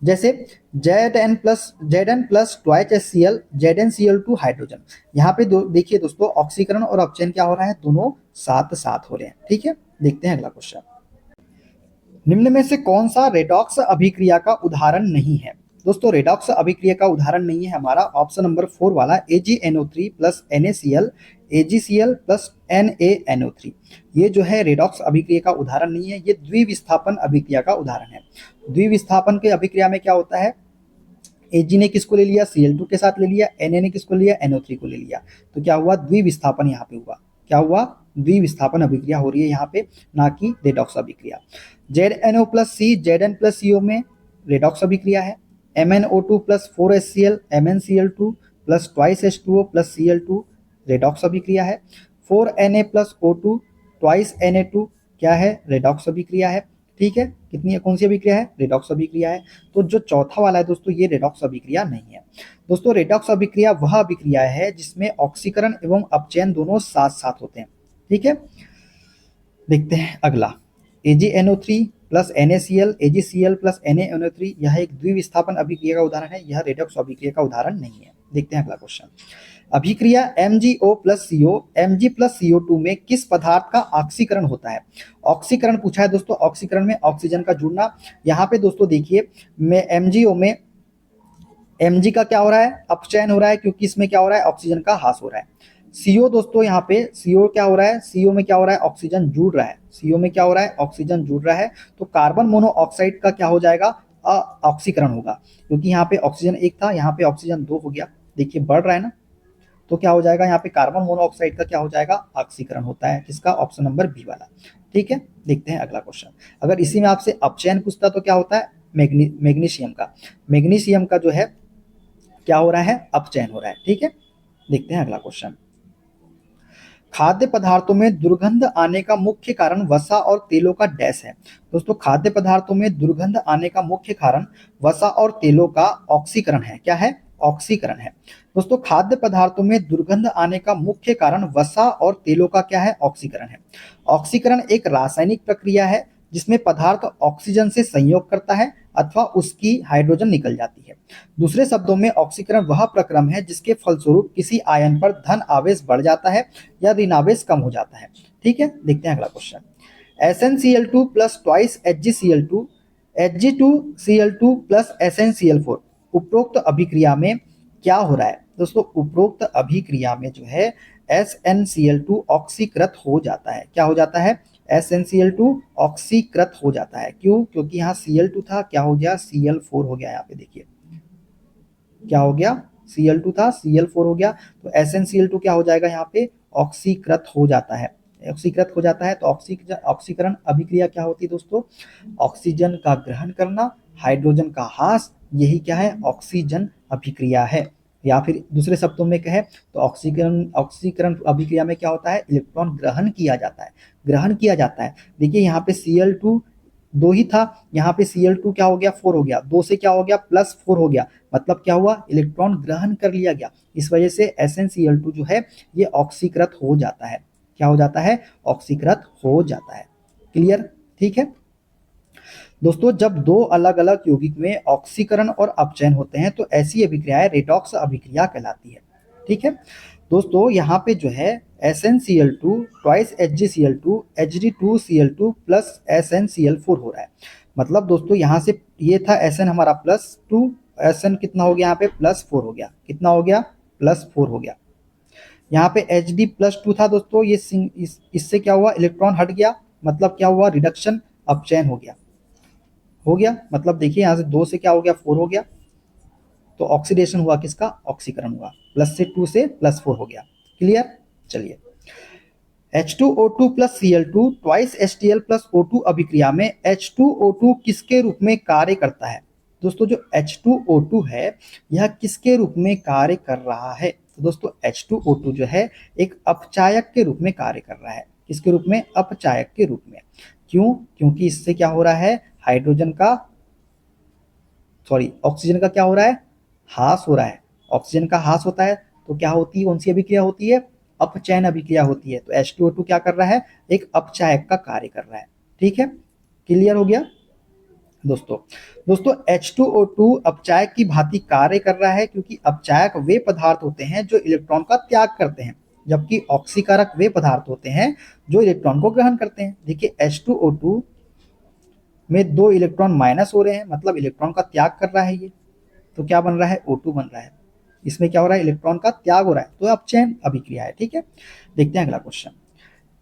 जैसे Zn plus twice HCl ZnCl2 hydrogen. यहाँ पे देखिए दोस्तों ऑक्सीकरण और अपचयन क्या हो रहा है, दोनों साथ साथ हो रहे हैं। ठीक है, देखते हैं अगला क्वेश्चन। निम्न में से कौन सा रेडॉक्स अभिक्रिया का उदाहरण नहीं है। दोस्तों रेडॉक्स अभिक्रिया का उदाहरण नहीं है हमारा ऑप्शन नंबर 4 वाला AgNO3 plus NaCl AgCl plus NaNO3। ये जो है रेडॉक्स अभिक्रिया का उदाहरण नहीं है, ये द्विविस्थापन अभिक्रिया का उदाहरण है। द्विविस्थापन के अभिक्रिया में क्या होता है, Ag ने किसको ले लिया, Cl2 के साथ ले लिया, Na ने किसको लिया, NO3 को ले लिया, तो क्या हुआ, द्विविस्थापन यहाँ पे हुआ। क्या हुआ, द्विविस्थापन अभिक्रिया हो रही है यहाँ पे, ना कि रेडॉक्स अभिक्रिया। ZNO plus C Zn plus CO में रेडॉक्स अभिक्रिया है। MnO2 plus 4HCl MnCl2 plus twice H2O plus Cl2 redox अभिक्रिया है। 4Na plus O2 twice Na2 क्या है, रेडॉक्स अभिक्रिया है। ठीक है, कितनी है, कौन सी अभिक्रिया है, रेडॉक्स अभिक्रिया है। तो जो चौथा वाला है दोस्तों, ये रेडॉक्स अभिक्रिया नहीं है। दोस्तों रेडॉक्स अभिक्रिया वह अभिक्रिया है जिसमें ऑक्सीकरण एवं अपचयन दोनों साथ साथ होते हैं। ठीक है, देखते हैं अगला, AgNO3 plus NaCl AgCl plus NaNO3, यह एक द्विविस्थापन अभिक्रिया का उदाहरण है, यह रेडॉक्स अभिक्रिया का उदाहरण नहीं है। देखते हैं अगला क्वेश्चन, अभिक्रिया MgO plus CO Mg plus CO2 में किस पदार्थ का ऑक्सीकरण होता है। ऑक्सीकरण पूछा है दोस्तों, ऑक्सीकरण में ऑक्सीजन का जुड़ना। यहाँ पे दोस्तों देखिए, में MgO में Mg का क्या हो रहा है, अपचयन हो रहा है, क्योंकि इसमें क्या हो रहा है, ऑक्सीजन का ह्रास हो रहा है। CO दोस्तों, यहाँ पे CO क्या हो रहा है, CO में क्या हो रहा है, ऑक्सीजन जुड़ रहा है। CO में क्या हो रहा है, ऑक्सीजन जुड़ रहा है, तो कार्बन मोनोऑक्साइड का क्या हो जाएगा, ऑक्सीकरण होगा, क्योंकि यहाँ पे ऑक्सीजन 1 था, यहाँ पे ऑक्सीजन 2 हो गया। देखिए बढ़ रहा है ना, तो क्या हो जाएगा, यहाँ पे कार्बन मोनोऑक्साइड का क्या हो जाएगा, ऑक्सीकरण होता है। किसका, ऑप्शन नंबर बी वाला। ठीक है, देखते हैं अगला क्वेश्चन, अगर इसी में आपसे अपचयन पूछता तो क्या होता है, मैग्नीशियम का, मैग्नीशियम का जो है क्या हो रहा है, अपचयन हो रहा है। ठीक है, देखते हैं अगला क्वेश्चन, खाद्य पदार्थों में दुर्गंध आने का मुख्य कारण वसा और तेलों का डैश है। दोस्तों खाद्य पदार्थों में दुर्गंध आने का मुख्य कारण वसा और तेलों का ऑक्सीकरण है। क्या है, ऑक्सीकरण है। दोस्तों खाद्य पदार्थों में दुर्गंध आने का मुख्य कारण वसा और तेलों का क्या है, ऑक्सीकरण है। ऑक्सीकरण एक रासायनिक प्रक्रिया है जिसमें पदार्थ ऑक्सीजन से संयोग करता है अथवा उसकी हाइड्रोजन निकल जाती है। दूसरे शब्दों में ऑक्सीकरण वह प्रक्रम है जिसके फलस्वरूप किसी आयन पर धन आवेश बढ़ जाता है या ऋण आवेश कम हो जाता है। ठीक है, देखते हैं अगला question, SnCl2 plus twice HgCl2 Hg2Cl2 plus SnCl4, उपरोक्त अभिक्रिया में क्या हो रहा है। दोस्तों उपरोक्त अभिक्रिया में जो है SnCl2 ऑक्सीकृत हो जाता है। क्या हो जाता है, SnCl2 ऑक्सीकृत हो जाता है। क्यों, क्योंकि यहाँ Cl2 था, क्या हो गया, Cl4 हो गया। यहाँ पे देखिए क्या हो गया, Cl2 था, Cl4 हो गया, तो SnCl2 क्या हो जाएगा, यहाँ पे ऑक्सीकृत हो जाता है। ऑक्सीकृत हो जाता है तो ऑक्सीकरण अभिक्रिया क्या होती है दोस्तों, ऑक्सीजन का ग्रहण करना, हाइड्रोजन का ह्रास, यही क्या है, ऑक्सीजन अभिक्रिया है। या फिर दूसरे शब्दों में कहे तो ऑक्सीकरण अभिक्रिया में क्या होता है, इलेक्ट्रॉन ग्रहण किया जाता है, ग्रहण किया जाता है। देखिए यहाँ पे Cl2 2 ही था, यहाँ पे Cl2 क्या हो गया, 4 हो गया, 2 से क्या हो गया, +4 हो गया, मतलब क्या हुआ, इलेक्ट्रॉन ग्रहण कर लिया गया। इस वजह से SnCl2 जो है ये ऑक्सीकृत हो जाता है। क्या हो जाता है, ऑक्सीकृत हो जाता है। क्लियर, ठीक है दोस्तों, जब दो अलग अलग यौगिक में ऑक्सीकरण और अपचयन होते हैं तो ऐसी अभिक्रियाएं रेडॉक्स अभिक्रिया कहलाती है। ठीक है दोस्तों, यहाँ पे जो है SnCl2 twice HgCl2 Hg2Cl2 plus SnCl4 हो रहा है। मतलब दोस्तों यहाँ से ये था Sn हमारा +2, Sn कितना हो गया, यहाँ पे +4 हो गया, कितना हो गया, +4 हो गया। यहाँ पे Hd +2 था दोस्तों, ये इससे क्या हुआ, इलेक्ट्रॉन हट गया, मतलब क्या हुआ, रिडक्शन, अपचयन हो गया, हो गया। मतलब देखिए यहाँ से 2 से क्या हो गया, 4 हो गया, तो ऑक्सीडेशन हुआ, किसका, ऑक्सीकरण हुआ, +2 से +4 हो गया। क्लियर, चलिए H2O2 plus Cl2 twice HCl plus O2 अभिक्रिया में H2O2 किसके रूप में कार्य करता है। दोस्तों जो H2O2 है यह किसके रूप में कार्य कर रहा है, तो दोस्तों H2O2 जो है एक अपचायक के रूप में कार्य कर रहा है। किसके रूप में, अपचायक के रूप में। क्यों, क्योंकि इससे क्या हो रहा है, हाइड्रोजन का ऑक्सीजन का क्या हो रहा है, ह्रास हो रहा है। ऑक्सीजन का ह्रास होता है तो क्या होती है, कौन सी अभिक्रिया होती है, अपचयन अभिक्रिया होती है। तो H2O2 क्या कर रहा है, एक अपचायक का कार्य कर रहा है। ठीक है, क्लियर हो गया दोस्तों H2O2 अपचायक की भांति कार्य कर रहा है, क्योंकि अपचायक वे पदार्थ होते हैं जो इलेक्ट्रॉन का त्याग करते हैं, जबकि ऑक्सीकारक वे पदार्थ होते हैं जो इलेक्ट्रॉन को ग्रहण करते हैं। देखिए H2O2 में 2 इलेक्ट्रॉन माइनस हो रहे हैं, मतलब इलेक्ट्रॉन का त्याग कर रहा है ये। तो क्या बन रहा है, O2 बन रहा है। इसमें क्या हो रहा है, इलेक्ट्रॉन का त्याग हो रहा है, तो अपचयन अभिक्रिया है। ठीक है, देखते हैं अगला question.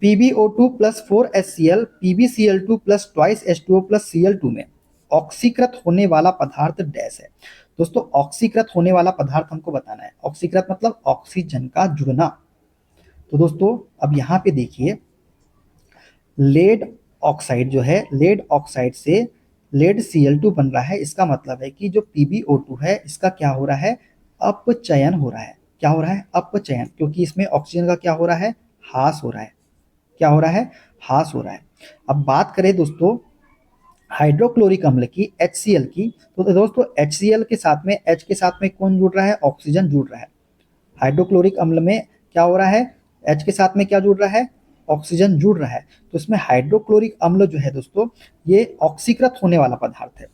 PbO2 plus 4HCl PbCl2 plus twice H2O plus Cl2 में ऑक्सीकृत होने वाला पदार्थ डैश है। दोस्तों ऑक्सीकृत होने वाला पदार्थ हमको बताना है। ऑक्सीकृत मतलब ऑक्सीजन का जुड़ना। तो दोस्तों अब यहाँ पे देखिए, लेड ऑक्साइड जो है, लेड ऑक्साइड से लेड Cl2 बन रहा है। इसका मतलब है कि जो PbO2 है इसका क्या हो रहा है, अपचयन हो रहा है। क्या हो रहा है, अपचयन, क्योंकि इसमें ऑक्सीजन का क्या हो रहा है, ह्रास हो रहा है। क्या हो रहा है, ह्रास हो रहा है। अब बात करें दोस्तों हाइड्रोक्लोरिक अम्ल की, HCl की, तो दोस्तों HCl के साथ में, H के साथ में कौन जुड़ रहा है, ऑक्सीजन जुड़ रहा है। हाइड्रोक्लोरिक अम्ल में क्या हो रहा है, H के साथ में क्या जुड़ रहा है, ऑक्सीजन जुड़ रहा है। तो इसमें हाइड्रोक्लोरिक अम्ल जो है दोस्तों, ये ऑक्सीकृत होने वाला पदार्थ है।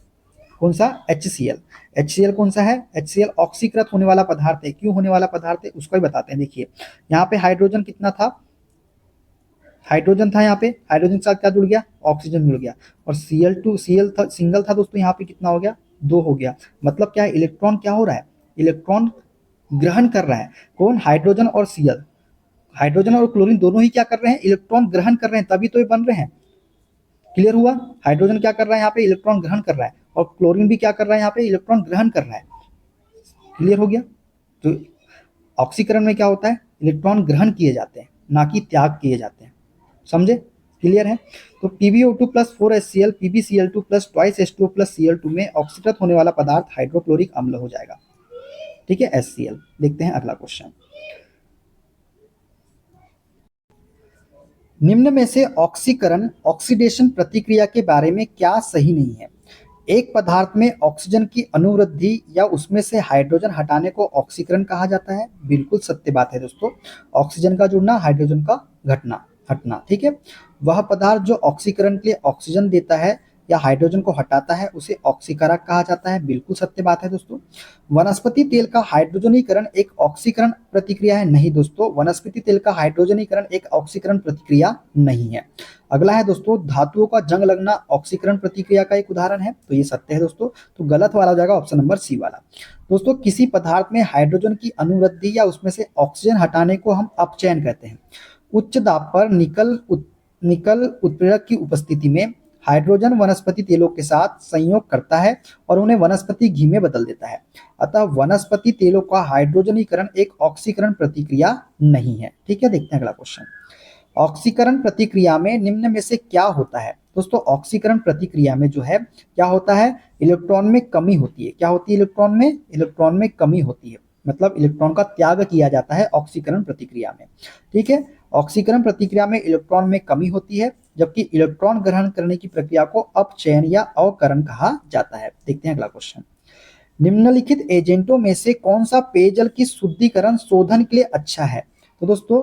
कौन सा, HCl। HCl कौन सा है, HCl ऑक्सीकृत होने वाला पदार्थ है। क्यों होने वाला पदार्थ है उसको ही बताते हैं। देखिए यहाँ पे हाइड्रोजन कितना था, हाइड्रोजन था, यहाँ पे हाइड्रोजन के साथ क्या जुड़ गया, ऑक्सीजन जुड़ गया। और Cl2 Cl था, सिंगल था दोस्तों, यहाँ पे कितना हो गया, 2 हो गया। मतलब क्या है, इलेक्ट्रॉन क्या हो रहा है, इलेक्ट्रॉन ग्रहण कर रहा है। कौन, हाइड्रोजन और Cl, हाइड्रोजन और क्लोरीन दोनों ही क्या कर रहे हैं, इलेक्ट्रॉन ग्रहण कर रहे हैं, तभी तो ये बन रहे हैं। क्लियर हुआ, हाइड्रोजन क्या कर रहा है यहाँ पे, इलेक्ट्रॉन ग्रहण कर रहा है, और क्लोरीन भी क्या कर रहा है यहाँ पे, इलेक्ट्रॉन ग्रहण कर रहा है। क्लियर हो गया। तो ऑक्सीकरण में क्या होता है, इलेक्ट्रॉन ग्रहण किए जाते हैं, ना कि त्याग किए जाते हैं। समझे, क्लियर है। तो PbO2 plus 4HCl PbCl2 plus twice H2O plus Cl2 में ऑक्सीकृत होने वाला पदार्थ हाइड्रोक्लोरिक अम्ल हो जाएगा। ठीक है, HCl। देखते हैं अगला क्वेश्चन। निम्न में से ऑक्सीकरण ऑक्सीडेशन प्रतिक्रिया के बारे में क्या सही नहीं है। एक पदार्थ में ऑक्सीजन की अनुवृद्धि या उसमें से हाइड्रोजन हटाने को ऑक्सीकरण कहा जाता है। बिल्कुल सत्य बात है दोस्तों, ऑक्सीजन का जुड़ना, हाइड्रोजन का घटना हटना। ठीक है, वह पदार्थ जो ऑक्सीकरण के लिए ऑक्सीजन देता है या हाइड्रोजन को हटाता है उसे ऑक्सीकारक कहा जाता है। बिल्कुल सत्य बात है दोस्तों। वनस्पति तेल का हाइड्रोजनीकरण एक ऑक्सीकरण प्रतिक्रिया है। नहीं दोस्तों, वनस्पति तेल का हाइड्रोजनीकरण एक ऑक्सीकरण प्रतिक्रिया नहीं है। अगला है दोस्तों, धातुओं का जंग लगना ऑक्सीकरण प्रतिक्रिया का एक उदाहरण है। तो ये सत्य है दोस्तों, तो गलत वाला हो जाएगा ऑप्शन नंबर सी वाला। दोस्तों किसी पदार्थ में हाइड्रोजन की अनुवृद्धि या उसमें से ऑक्सीजन हटाने को हम अपचयन कहते हैं। उच्च दाब पर निकल उत्प्रेरक की उपस्थिति में हाइड्रोजन वनस्पति तेलों के साथ संयोग करता है और उन्हें वनस्पति घी में बदल देता है। अतः वनस्पति तेलों का हाइड्रोजनीकरण एक ऑक्सीकरण प्रतिक्रिया नहीं है। ठीक है, देखते हैं अगला क्वेश्चन। ऑक्सीकरण प्रतिक्रिया में निम्न में से क्या होता है। दोस्तों ऑक्सीकरण प्रतिक्रिया में जो है क्या होता है, इलेक्ट्रॉन में कमी होती है। क्या होती है, इलेक्ट्रॉन में कमी होती है। मतलब इलेक्ट्रॉन का त्याग किया जाता है ऑक्सीकरण प्रतिक्रिया में। ठीक है, ऑक्सीकरण प्रतिक्रिया में इलेक्ट्रॉन में कमी होती है, जबकि इलेक्ट्रॉन ग्रहण करने की प्रक्रिया को अपचयन या अवकरण कहा जाता है। देखते हैं अगला क्वेश्चन। निम्नलिखित एजेंटों में से कौन सा पेयजल की शुद्धिकरण शोधन के लिए अच्छा है। तो दोस्तों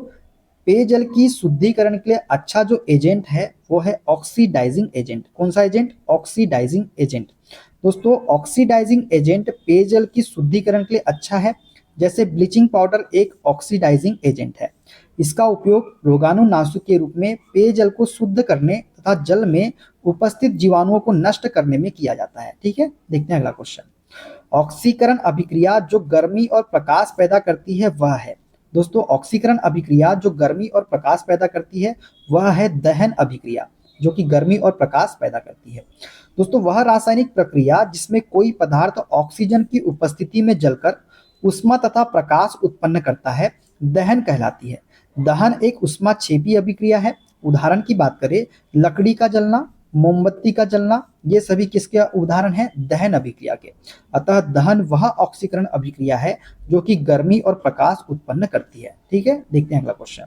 पेयजल की शुद्धिकरण के लिए अच्छा जो एजेंट है वो है ऑक्सीडाइजिंग एजेंट। कौन सा एजेंट, ऑक्सीडाइजिंग एजेंट। दोस्तों ऑक्सीडाइजिंग एजेंट पेयजल की शुद्धिकरण के लिए अच्छा है। जैसे ब्लीचिंग पाउडर एक ऑक्सीडाइजिंग एजेंट है। इसका उपयोग रोगाणुनाशक के रूप में पेयजल को शुद्ध करने तथा जल में उपस्थित जीवाणुओं को नष्ट करने में किया जाता है। ठीक है, देखते हैं अगला क्वेश्चन। ऑक्सीकरण अभिक्रिया जो गर्मी और प्रकाश पैदा करती है वह है। दोस्तों ऑक्सीकरण अभिक्रिया जो गर्मी और प्रकाश पैदा करती है वह है दहन अभिक्रिया, जो कि गर्मी और प्रकाश पैदा करती है। दोस्तों वह रासायनिक प्रक्रिया जिसमें कोई पदार्थ ऑक्सीजन की उपस्थिति में जलकर उष्मा तथा प्रकाश उत्पन्न करता है दहन कहलाती है। दहन एक उष्माक्षेपी अभिक्रिया है। उदाहरण की बात करें, लकड़ी का जलना, मोमबत्ती का जलना, ये सभी किसके उदाहरण हैं, दहन अभिक्रिया के। अतः दहन वह ऑक्सीकरण अभिक्रिया है जो कि गर्मी और प्रकाश उत्पन्न करती है। ठीक है, देखते हैं अगला क्वेश्चन।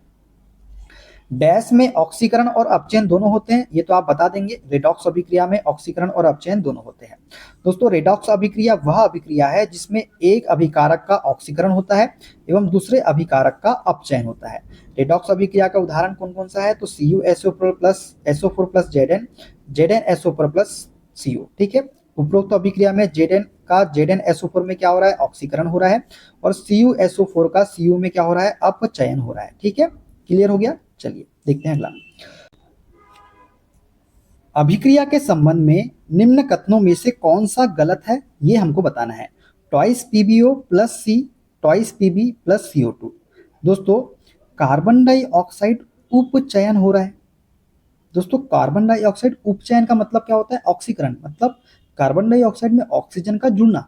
डैश में ऑक्सीकरण और अपचयन दोनों होते हैं, ये तो आप बता देंगे। रेडॉक्स अभिक्रिया में ऑक्सीकरण और अपचयन दोनों होते हैं। दोस्तों रेडॉक्स अभिक्रिया वह अभिक्रिया है जिसमें एक अभिकारक का ऑक्सीकरण होता है एवं दूसरे अभिकारक का अपचयन होता है। रेडॉक्स अभिक्रिया का उदाहरण कौन कौन सा है, तो CuSO4 plus SO4 plus ZnSO4 plus CO। ठीक है, उपरोक्त अभिक्रिया में ZnSO4 में क्या हो रहा है, ऑक्सीकरण हो रहा है, और CuSO4 का CO में क्या हो रहा है, अपचयन हो रहा है। ठीक है, क्लियर हो गया। चलिए देखते हैं अगला। अभिक्रिया के संबंध में निम्न कथनों में से कौन सा गलत है, ये हमको बताना है। ट्वाइस पीबीओ प्लस सी, ट्वाइस पीबी प्लस CO2। दोस्तों कार्बन डाइऑक्साइड उपचयन हो रहा है। दोस्तों कार्बन डाइऑक्साइड उपचयन का मतलब क्या होता है? ऑक्सीकरण, मतलब कार्बन डाइऑक्साइड में ऑक्सीजन का जुड़ना।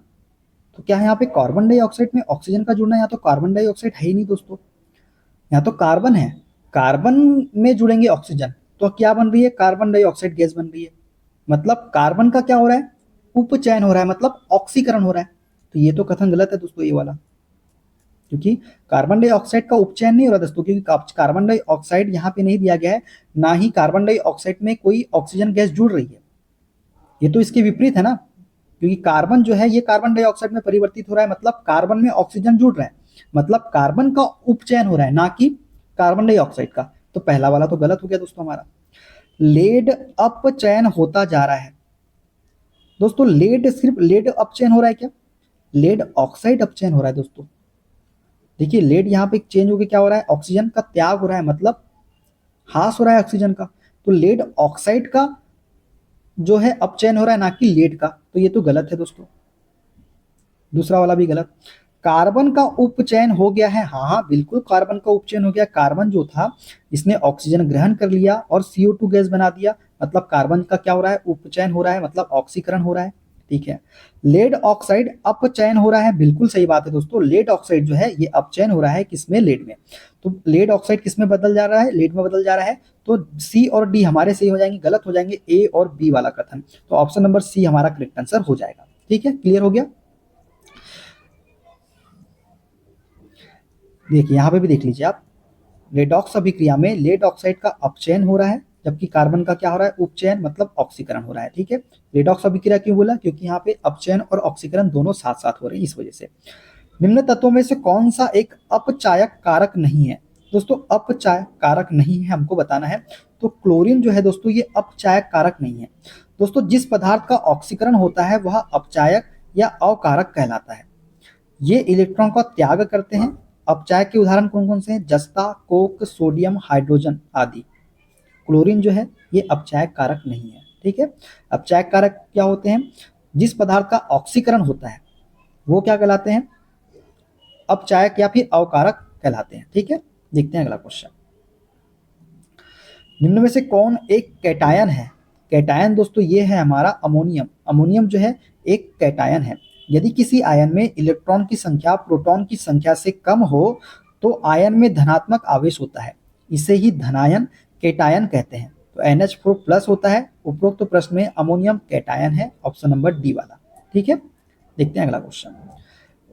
तो क्या है यहाँ पे कार्बन डाइऑक्साइड में ऑक्सीजन का जुड़ना? यहाँ तो कार्बन डाइऑक्साइड है ही नहीं दोस्तों, यहाँ तो कार्बन है। कार्बन में जुड़ेंगे ऑक्सीजन तो क्या बन रही है? कार्बन डाइऑक्साइड गैस बन रही है। मतलब कार्बन का क्या हो रहा है? उपचयन हो रहा है, मतलब ऑक्सीकरण हो रहा है। तो ये तो कथन गलत है दोस्तों, ये वाला, क्योंकि कार्बन डाइऑक्साइड का उपचयन नहीं हो रहा दोस्तों, क्योंकि कार्बन डाइऑक्साइड यहाँ पे नहीं दिया गया है, ना ही कार्बन डाइऑक्साइड में कोई ऑक्सीजन गैस जुड़ रही है। ये तो इसके विपरीत है ना, क्योंकि कार्बन जो है ये कार्बन डाइऑक्साइड में परिवर्तित हो रहा है, मतलब कार्बन में ऑक्सीजन जुड़ रहा है, मतलब कार्बन का उपचयन हो रहा है, ना कि कार्बन डाइऑक्साइड का। तो पहला वाला तो गलत हो गया दोस्तों हमारा। लेड अपचयन होता जा रहा है। दोस्तों लेड, सिर्फ लेड अपचयन हो रहा है क्या? लेड ऑक्साइड अपचयन हो रहा है दोस्तों। देखिए लेड यहाँ पे चेंज होकर क्या हो रहा है? ऑक्सीजन का त्याग हो रहा है, मतलब ह्रास हो रहा है ऑक्सीजन का। तो लेड ऑक्साइड का जो है अपचयन हो रहा है, ना कि लेड का। तो ये तो गलत है दोस्तों, दूसरा वाला भी गलत। कार्बन का उपचयन हो गया है, हाँ हाँ बिल्कुल कार्बन का उपचयन हो गया। कार्बन जो था इसने ऑक्सीजन ग्रहण कर लिया और CO2 गैस बना दिया, मतलब कार्बन का क्या हो रहा है? उपचयन हो रहा है, मतलब ऑक्सीकरण हो रहा है। ठीक है। लेड ऑक्साइड अपचयन हो रहा है, बिल्कुल सही बात है दोस्तों। लेड ऑक्साइड जो है ये अपचयन हो रहा है, किसमें? लेड में। तो लेड ऑक्साइड किसमें बदल जा रहा है? लेड में बदल जा रहा है। तो सी और डी हमारे सही हो जाएंगे, गलत हो जाएंगे ए और बी वाला कथन। तो ऑप्शन नंबर सी हमारा करेक्ट आंसर हो जाएगा। ठीक है, क्लियर हो गया। देखिए यहाँ पे भी देख लीजिए आप, रेडॉक्स अभिक्रिया में लेड ऑक्साइड का अपचयन हो रहा है, जबकि कार्बन का क्या हो रहा है? उपचयन, मतलब ऑक्सीकरण हो रहा है। ठीक है। रेडॉक्स अभिक्रिया क्यों बोला? क्योंकि यहाँ पे अपचयन और ऑक्सीकरण दोनों साथ साथ हो रहे हैं, इस वजह से। निम्न तत्वों में से कौन सा एक अपचायक कारक नहीं है? दोस्तों अपचायक कारक नहीं है हमको बताना है। तो क्लोरीन जो है दोस्तों ये अपचायक कारक नहीं है। दोस्तों जिस पदार्थ का ऑक्सीकरण होता है वह अपचायक या अकारक कहलाता है। ये इलेक्ट्रॉन का त्याग करते हैं। अपचायक के उदाहरण कौन कौन से हैं? जस्ता, कोक, सोडियम, हाइड्रोजन आदि। क्लोरीन जो है ये अपचायक कारक नहीं है। ठीक है। अपचायक कारक क्या होते हैं? जिस पदार्थ का ऑक्सीकरण होता है वो क्या कहलाते हैं? अपचायक या फिर अवकारक कहलाते हैं। ठीक है। देखते हैं अगला क्वेश्चन। निम्न में से कौन एक कैटायन है? कैटायन दोस्तों ये है हमारा अमोनियम। अमोनियम जो है एक कैटायन है। यदि किसी आयन में इलेक्ट्रॉन की संख्या प्रोटॉन की संख्या से कम हो तो आयन में धनात्मक आवेश होता है, इसे ही धनायन कैटायन कहते हैं। तो NH4 प्लस होता है। उपरोक्त प्रश्न में अमोनियम कैटायन है, ऑप्शन नंबर डी वाला। ठीक है। देखते हैं अगला क्वेश्चन।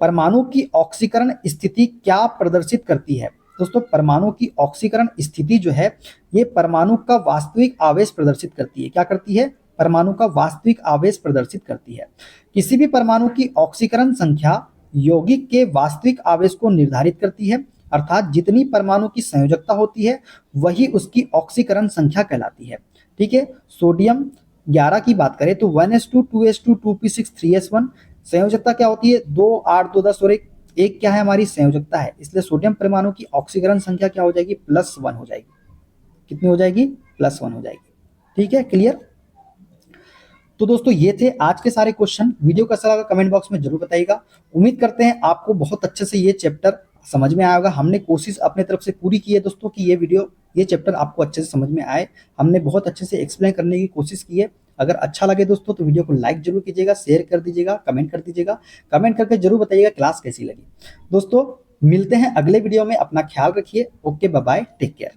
परमाणु की ऑक्सीकरण स्थिति क्या प्रदर्शित करती है? दोस्तों परमाणु की ऑक्सीकरण स्थिति जो है ये परमाणु का वास्तविक आवेश प्रदर्शित करती है। क्या करती है? परमाणु का वास्तविक आवेश प्रदर्शित करती है। किसी भी परमाणु की ऑक्सीकरण संख्या यौगिक के वास्तविक आवेश को निर्धारित करती है, अर्थात जितनी परमाणु की संयोजकता होती है वही उसकी ऑक्सीकरण संख्या कहलाती है। ठीक है। सोडियम 11 की बात करें तो 1s2 2s2 2p6 3s1। संयोजकता क्या होती है? 2 8 2 10 और एक क्या है? हमारी संयोजकता है। इसलिए सोडियम परमाणु की ऑक्सीकरण संख्या क्या हो जाएगी? +1 हो जाएगी। कितनी हो जाएगी? +1 हो जाएगी। ठीक है, क्लियर। तो दोस्तों ये थे आज के सारे क्वेश्चन। वीडियो कैसा लगा कमेंट बॉक्स में जरूर बताइएगा। उम्मीद करते हैं आपको बहुत अच्छे से ये चैप्टर समझ में आया होगा। हमने कोशिश अपने तरफ से पूरी की है दोस्तों कि ये चैप्टर आपको अच्छे से समझ में आए। हमने बहुत अच्छे से एक्सप्लेन करने की कोशिश की है। अगर अच्छा लगे दोस्तों तो वीडियो को लाइक जरूर कीजिएगा, शेयर कर दीजिएगा, कमेंट कर दीजिएगा। कमेंट करके जरूर बताइएगा क्लास कैसी लगी। दोस्तों मिलते हैं अगले वीडियो में। अपना ख्याल रखिए। Okay, bye bye, take care.